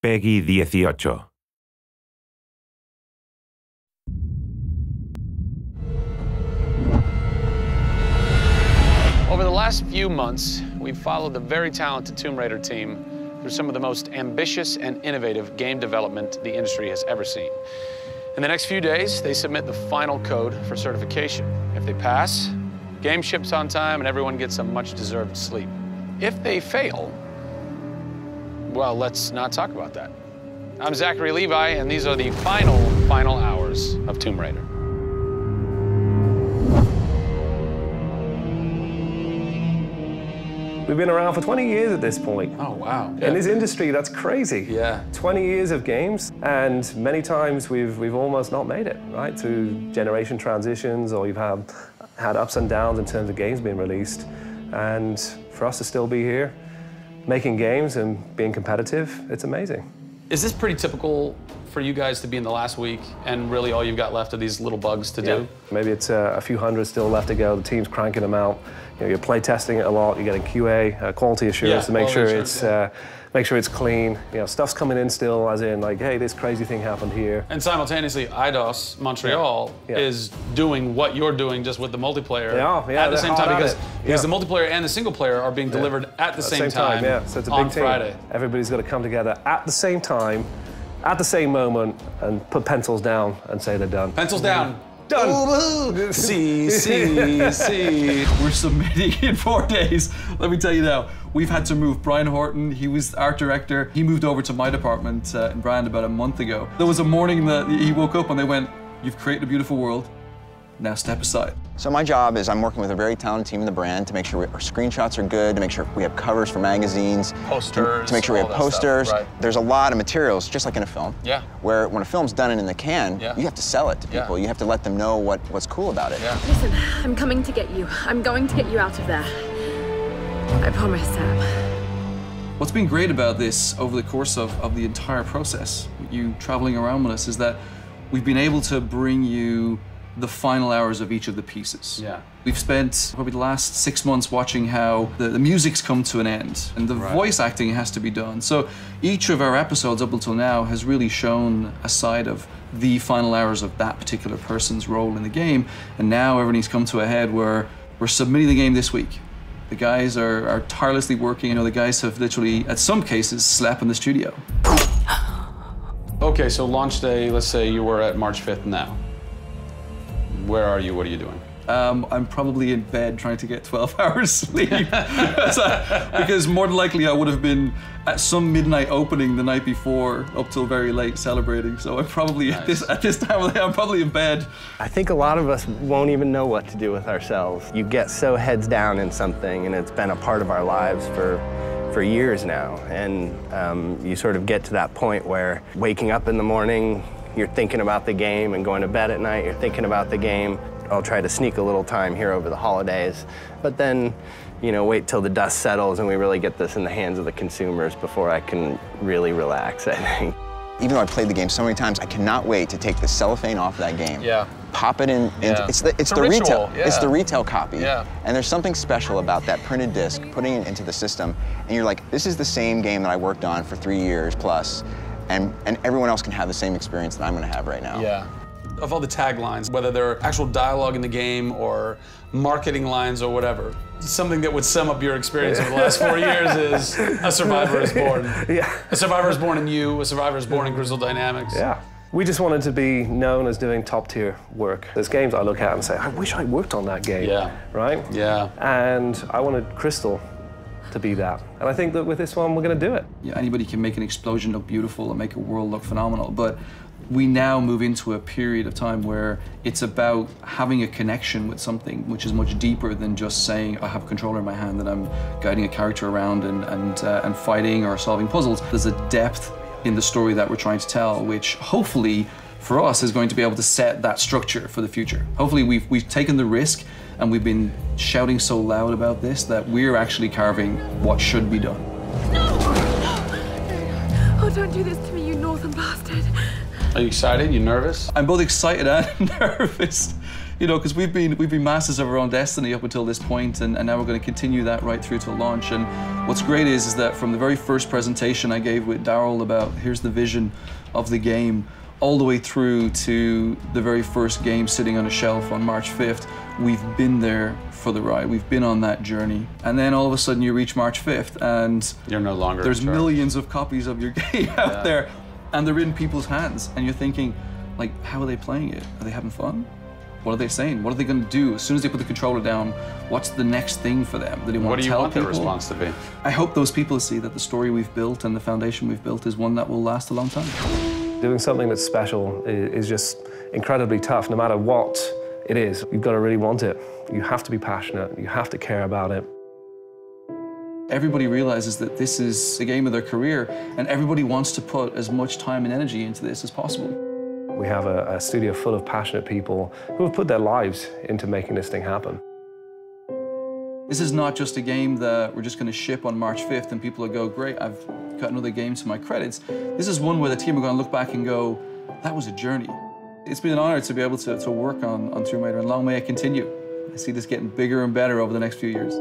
Peggy 18. Over the last few months, we've followed the very talented Tomb Raider team through some of the most ambitious and innovative game development the industry has ever seen. In the next few days, they submit the final code for certification. If they pass, game ships on time and everyone gets a much-deserved sleep. If they fail, well, let's not talk about that. I'm Zachary Levi, and these are the final hours of Tomb Raider. We've been around for 20 years at this point. Oh, wow. In this industry, that's crazy. Yeah. 20 years of games, and many times we've almost not made it, right? Through generation transitions, or you've had ups and downs in terms of games being released. And for us to still be here, making games and being competitive, it's amazing. Is this pretty typical for you guys to be in the last week and really all you've got left are these little bugs to do? Maybe it's a few hundred still left to go. The team's cranking them out. You know, you're play testing it a lot. You're getting QA, quality assurance, to make sure it's clean. You know, stuff's coming in still, as in like, hey, this crazy thing happened here. And simultaneously, IDOS Montreal is doing what you're doing, just with the multiplayer at the same time, because the multiplayer and the single player are being delivered at the same time. So it's a big on team. Friday. Everybody's got to come together at the same time, at the same moment, and put pencils down and say they're done. Pencils down. Done. See. We're submitting in 4 days. Let me tell you now, we've had to move Brian Horton. He was art director. He moved over to my department in Brand about a month ago. There was a morning that he woke up and they went, "You've created a beautiful world. Now step aside." So my job is I'm working with a very talented team in the brand to make sure our screenshots are good, to make sure we have covers for magazines, posters, to make sure we have posters. Right. There's a lot of materials, just like in a film. Yeah. Where when a film's done and in the can, you have to sell it to people. You have to let them know what's cool about it. Yeah. Listen, I'm coming to get you. I'm going to get you out of there. I promise, Sam. What's been great about this over the course of the entire process, you traveling around with us, is that we've been able to bring you the final hours of each of the pieces. Yeah. We've spent probably the last 6 months watching how the music's come to an end and the voice acting has to be done. So each of our episodes up until now has really shown a side of the final hours of that particular person's role in the game. And now everything's come to a head where we're submitting the game this week. The guys are tirelessly working. You know, the guys have literally, at some cases, slept in the studio. Okay, so launch day, let's say you were at March 5th now. Where are you? What are you doing? I'm probably in bed trying to get 12 hours sleep. Because more than likely I would have been at some midnight opening the night before up till very late celebrating. So I'm probably at this time of the day, I'm probably in bed. I think a lot of us won't even know what to do with ourselves. You get so heads down in something and it's been a part of our lives for years now. And you sort of get to that point where waking up in the morning, you're thinking about the game, and going to bed at night, you're thinking about the game. I'll try to sneak a little time here over the holidays, but then, you know, wait till the dust settles and we really get this in the hands of the consumers before I can really relax, I think. Even though I've played the game so many times, I cannot wait to take the cellophane off of that game. Yeah. Pop it in. It's the ritual. retail. Yeah. It's the retail copy. Yeah. And there's something special about that printed disc, putting it into the system, and you're like, this is the same game that I worked on for 3 years plus. And everyone else can have the same experience that I'm going to have right now. Yeah. Of all the taglines, whether they're actual dialogue in the game or marketing lines or whatever, something that would sum up your experience over the last 4 years is A Survivor is Born. Yeah. A Survivor is born in you, A Survivor is born in Crystal Dynamics. Yeah. We just wanted to be known as doing top-tier work. There's games I look at and say, I wish I worked on that game. Yeah. Right? Yeah. And I wanted Crystal to be that. And I think that with this one, we're going to do it. Yeah, anybody can make an explosion look beautiful and make a world look phenomenal, but we now move into a period of time where it's about having a connection with something which is much deeper than just saying, I have a controller in my hand and I'm guiding a character around and fighting or solving puzzles. There's a depth in the story that we're trying to tell, which hopefully for us is going to be able to set that structure for the future. Hopefully we've taken the risk and we've been shouting so loud about this that we're actually carving what should be done. No! Oh, don't do this to me, you northern bastard. Are you excited? You nervous? I'm both excited and nervous. You know, because we've been masters of our own destiny up until this point, and now we're going to continue that right through to launch. And what's great is that from the very first presentation I gave with Daryl about here's the vision of the game, all the way through to the very first game sitting on a shelf on March 5th, we've been there for the ride. We've been on that journey. And then all of a sudden you reach March 5th and you're no longer there's millions of copies of your game out there, and they're in people's hands. And you're thinking, like, how are they playing it? Are they having fun? What are they saying? What are they going to do? As soon as they put the controller down, what's the next thing for them? Do they want to tell people? What do you want their response to be? I hope those people see that the story we've built and the foundation we've built is one that will last a long time. Doing something that's special is just incredibly tough, no matter what it is. You've got to really want it. You have to be passionate. You have to care about it. Everybody realizes that this is the game of their career, and everybody wants to put as much time and energy into this as possible. We have a studio full of passionate people who have put their lives into making this thing happen. This is not just a game that we're just going to ship on March 5th and people will go, great, I've got another game to my credits. This is one where the team are going to look back and go, that was a journey. It's been an honor to be able to work on Tomb Raider, and long may it continue. I see this getting bigger and better over the next few years.